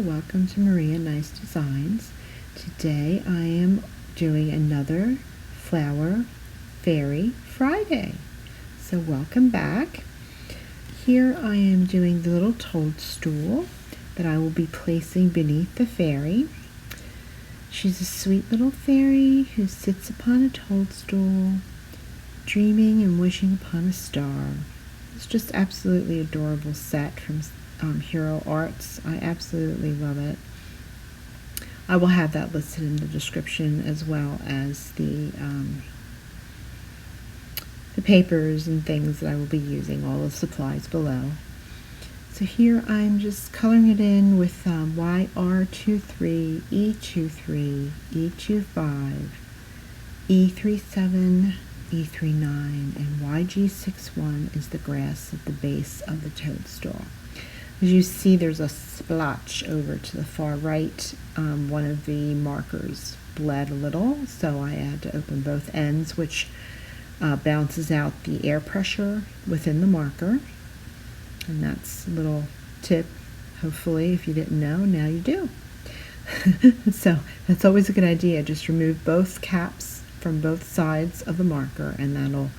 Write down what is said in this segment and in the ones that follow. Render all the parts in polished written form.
welcome to Maria Nice Designs. Today I am doing another Flower Fairy Friday. So welcome back. Here I am doing the little toadstool that I will be placing beneath the fairy. She's a sweet little fairy who sits upon a toadstool, dreaming and wishing upon a star. It's just absolutely adorable set from Hero Arts. I absolutely love it. I will have that listed in the description, as well as the papers and things that I will be using, all the supplies below. So here I'm just coloring it in with YR23, E23, E25, E37, E39, and YG61 is the grass at the base of the toadstool. As you see, there's a splotch over to the far right. One of the markers bled a little, so I had to open both ends, which bounces out the air pressure within the marker. And that's a little tip, hopefully, if you didn't know, now you do. So that's always a good idea. Just remove both caps from both sides of the marker, and that'll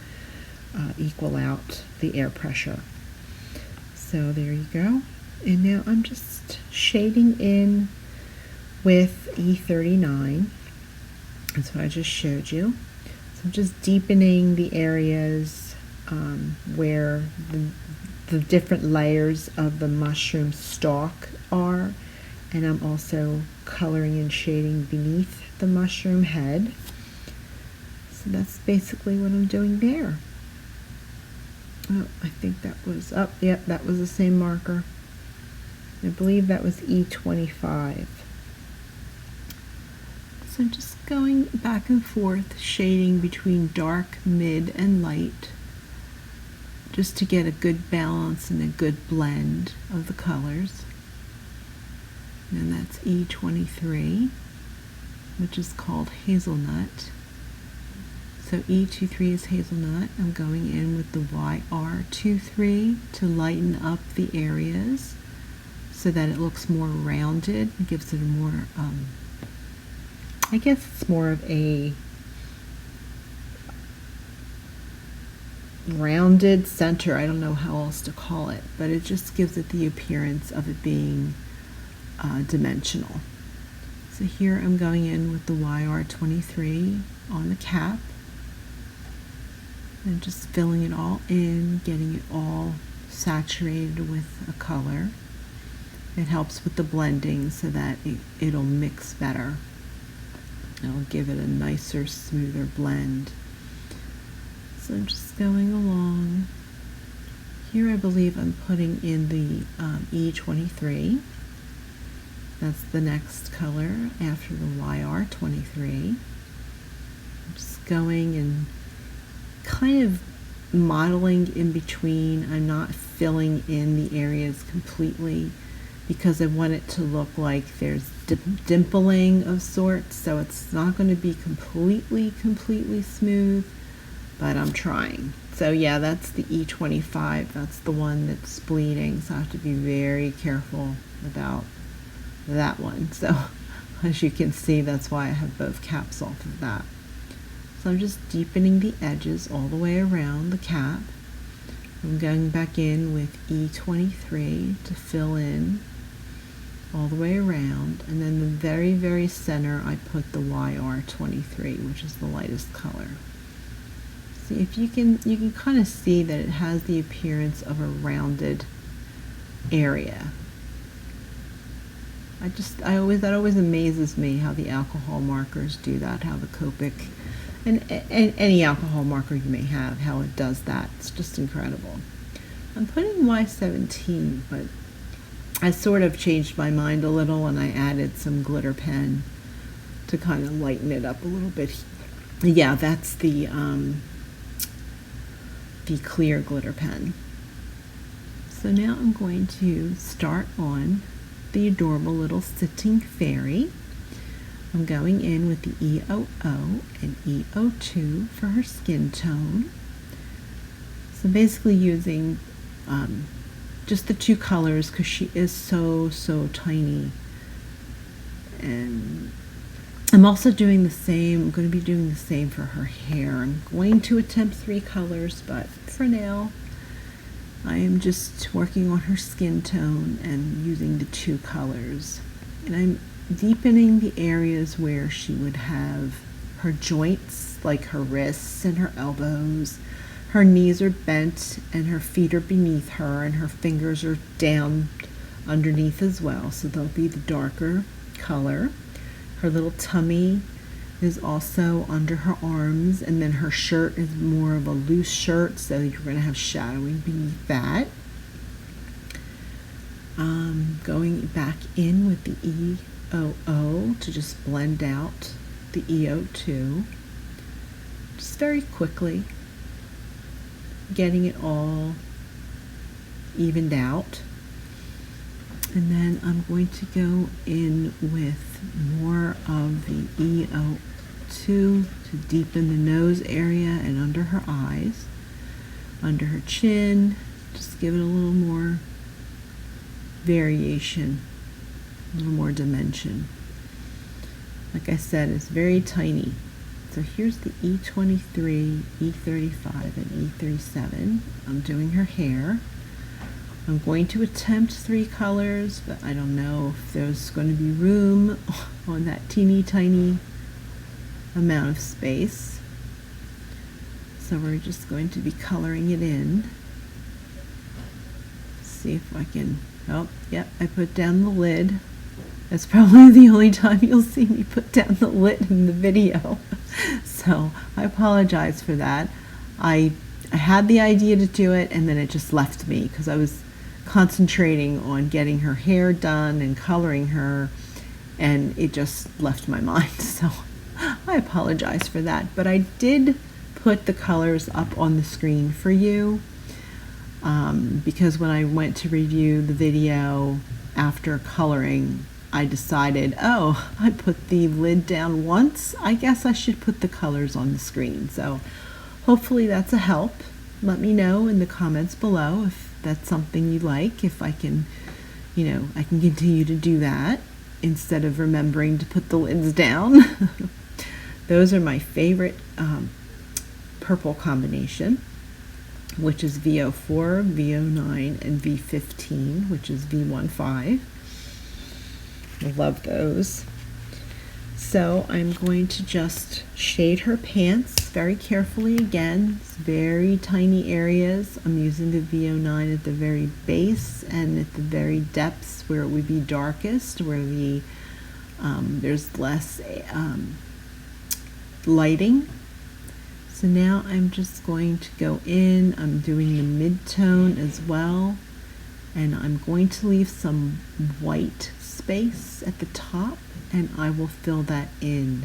equal out the air pressure. So there you go. And now I'm just shading in with E39. That's what I just showed you. So I'm just deepening the areas where the different layers of the mushroom stalk are. And I'm also coloring and shading beneath the mushroom head. So that's basically what I'm doing there. Oh, I think that was up. Yep, that was the same marker. I believe that was E25. So just going back and forth, shading between dark, mid, and light, just to get a good balance and a good blend of the colors. And that's E23, which is called Hazelnut. So E23 is Hazelnut. I'm going in with the YR23 to lighten up the areas so that it looks more rounded. It gives it a more, I guess it's more of a rounded center. I don't know how else to call it, but it just gives it the appearance of it being dimensional. So here I'm going in with the YR23 on the cap and just filling it all in, getting it all saturated with a color. It helps with the blending so that it'll mix better. It'll give it a nicer, smoother blend. So I'm just going along. Here I believe I'm putting in the E23. That's the next color after the YR23. I'm just going and kind of modeling in between. I'm not filling in the areas completely because I want it to look like there's dimpling of sorts, so it's not going to be completely smooth, but I'm trying. So yeah, that's the E25. That's the one that's bleeding, so I have to be very careful about that one. So as you can see, that's why I have both caps off of that. So I'm just deepening the edges all the way around the cap. I'm going back in with E23 to fill in all the way around, and then the very center I put the YR23, which is the lightest color. See if you can kind of see that it has the appearance of a rounded area. That always amazes me how the alcohol markers do that, how the Copic and any alcohol marker you may have, how it does that. It's just incredible. I'm putting Y17, but I sort of changed my mind a little and I added some glitter pen to kind of lighten it up a little bit. Yeah, that's the clear glitter pen. So now I'm going to start on the adorable little sitting fairy. I'm going in with the EOO and EO2 for her skin tone. So basically using just the two colors because she is so tiny. And I'm also doing the same. I'm going to be doing the same for her hair. I'm going to attempt 3 colors, but for now I am just working on her skin tone and using the 2 colors. And I'm deepening the areas where she would have her joints, like her wrists and her elbows. Her knees are bent and her feet are beneath her, and her fingers are down underneath as well, so they'll be the darker color. Her little tummy is also under her arms, and then her shirt is more of a loose shirt, so you're going to have shadowing beneath that. Going back in with the EOO to just blend out the EO2, just very quickly, getting it all evened out. And then I'm going to go in with more of the EO2 to deepen the nose area and under her eyes, under her chin, just give it a little more variation, a little more dimension. Like I said, it's very tiny. So here's the E23, E35, and E37. I'm doing her hair. I'm going to attempt 3 colors, but I don't know if there's going to be room on that teeny tiny amount of space. So we're just going to be coloring it in. See if I can, oh, yep, I put down the lid. That's probably the only time you'll see me put down the lid in the video. So I apologize for that. I had the idea to do it, and then it just left me because I was concentrating on getting her hair done and coloring her, and it just left my mind. So I apologize for that, but I did put the colors up on the screen for you because when I went to review the video after coloring, I decided, oh, I put the lid down once, I guess I should put the colors on the screen. So hopefully that's a help. Let me know in the comments below if that's something you like, if I can, I can continue to do that instead of remembering to put the lids down. Those are my favorite purple combination, which is VO4, VO9, and V15, which is V15. I love those. So I'm going to just shade her pants very carefully again. It's very tiny areas. I'm using the VO9 at the very base and at the very depths where it would be darkest, where the there's less lighting. So now I'm just going to go in. I'm doing the mid-tone as well, and I'm going to leave some white space at the top, and I will fill that in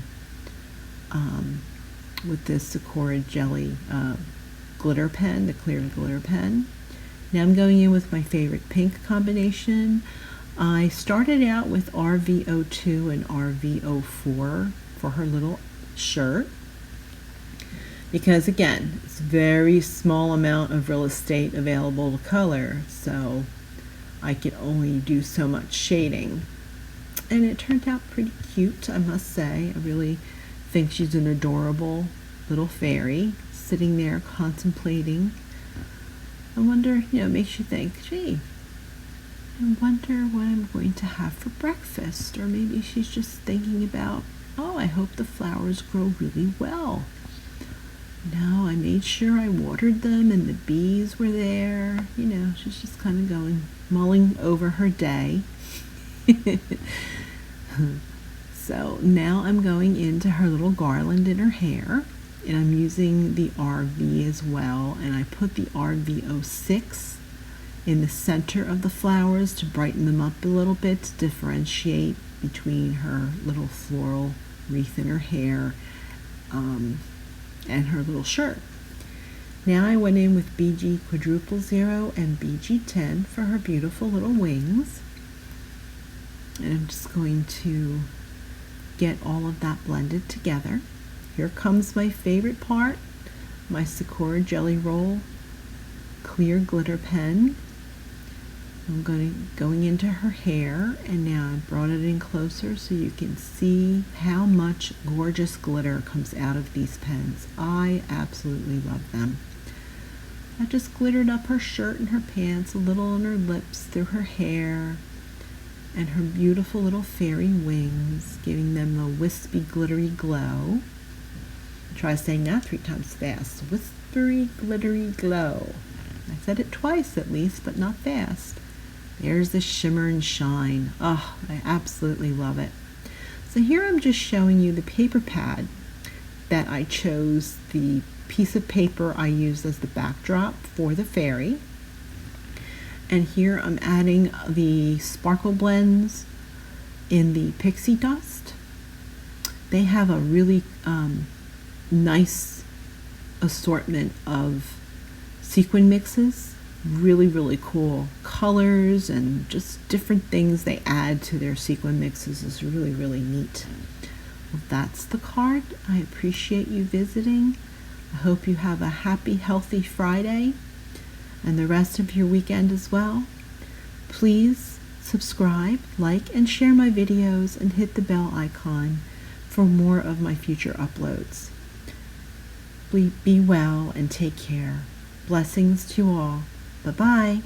with this SAKURA Jelly glitter pen, the clear glitter pen. Now I'm going in with my favorite pink combination. I started out with RVO2 and RVO4 for her little shirt because, again, it's a very small amount of real estate available to color, so I could only do so much shading. And it turned out pretty cute, I must say. I really think she's an adorable little fairy sitting there contemplating. I wonder, it makes you think, gee, I wonder what I'm going to have for breakfast. Or maybe she's just thinking about, oh, I hope the flowers grow really well. No, I made sure I watered them and the bees were there. She's just kind of mulling over her day. So now I'm going into her little garland in her hair, and I'm using the RV as well, and I put the RV06 in the center of the flowers to brighten them up a little bit, to differentiate between her little floral wreath in her hair and her little shirt. Now I went in with BG quadruple 0 and BG 10 for her beautiful little wings. And I'm just going to get all of that blended together. Here comes my favorite part, my SAKURA Jelly Roll clear glitter pen. I'm going into her hair, and now I brought it in closer so you can see how much gorgeous glitter comes out of these pens. I absolutely love them. I just glittered up her shirt and her pants, a little on her lips, through her hair, and her beautiful little fairy wings, giving them a wispy, glittery glow. Try saying that 3 times fast. Whispery, glittery glow. I said it twice at least, but not fast. There's the shimmer and shine. Oh, I absolutely love it. So here I'm just showing you the paper pad that I chose, the piece of paper I used as the backdrop for the fairy. And here I'm adding the Sparkle Blends in the Pixie Dust. They have a really nice assortment of sequin mixes. Really cool colors and just different things they add to their sequin mixes is really neat. Well, that's the card. I appreciate you visiting. I hope you have a happy, healthy Friday and the rest of your weekend as well. Please subscribe, like, and share my videos, and hit the bell icon for more of my future uploads. Be well and take care. Blessings to all. Bye-bye.